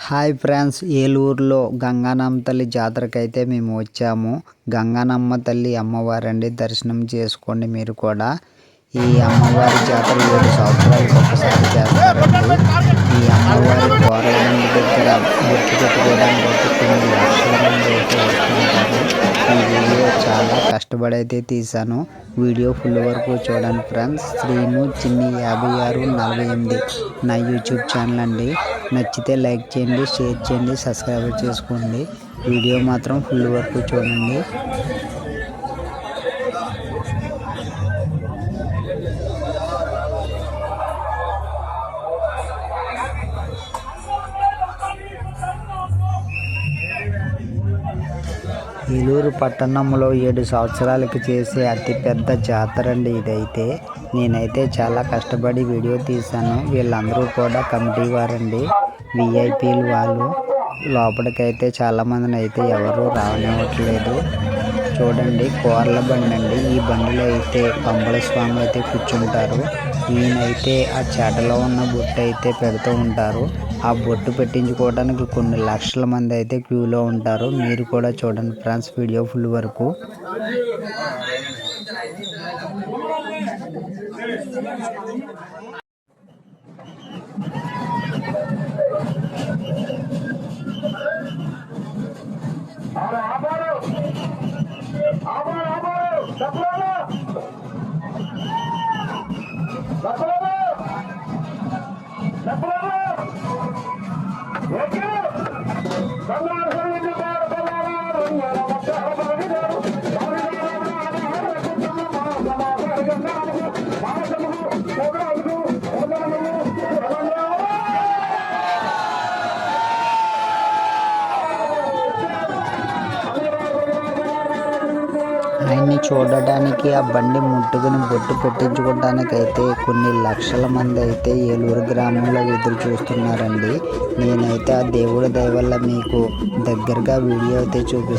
Hi friends, ఏలూరులో గంగానమ్మ తల్లి జాతరకైతే మేము వచ్చాము. గంగానమ్మ తల్లి అమ్మవారండి, దర్శనం చేసుకోండి మీరు కూడా. ఈ అమ్మవారి జాతర 7 సంవత్సరాలకు ఒకసారి చేస్తారండి. ఈ అమ్మవారి కోరలబండి దగ్గర బొట్టు పెట్టుకోవడానికి అయితే కొన్ని లక్షల మంది అయితే వస్తుంటారు. ఈ వీడియో చాలా కష్టపడి అయితే తీశాను. వీడియో ఫుల్ వరకు చూడండి ఫ్రెండ్స్. శ్రీను చిన్ని 5648 నా యూట్యూబ్ ఛానల్ అండి. నచ్చితే లైక్ చేయండి, షేర్ చేయండి, సబ్స్క్రైబ్ చేసుకోండి. వీడియో మాత్రం ఫుల్ వరకు చూడండి. ఏలూరు పట్టణంలో 7 సంవత్సరాలకి చేసే అతిపెద్ద జాతర అండి ఇదైతే. నేనైతే చాలా కష్టపడి వీడియో తీశాను. వీళ్ళందరూ కూడా కమిటీ వారండి, విఐపీలు. వాళ్ళు లోపలికైతే చాలామందిని అయితే ఎవరు రానివ్వట్లేదు. చూడండి, కోర్ల బండి అండి. ఈ బండిలో అయితే పంబల స్వామి అయితే కూర్చుంటారు. ఈయనైతే ఆ చేటలో ఉన్న బొట్టు అయితే పెడుతూ ఉంటారు. ఆ బొట్టు పెట్టించుకోవడానికి కొన్ని లక్షల మంది అయితే క్యూలో ఉంటారు. మీరు కూడా చూడండి ఫ్రెండ్స్, వీడియో ఫుల్ వరకు. ఆయన్ని చూడడానికి, ఆ బండి ముట్టుకుని బొట్టు పెట్టించుకోవడానికి అయితే కొన్ని లక్షల మంది అయితే ఏలూరు గ్రామంలో ఎదురు చూస్తున్నారండి. నేనైతే ఆ దేవుడి దయ వల్ల మీకు దగ్గరగా వీడియో అయితే చూపిస్తాను.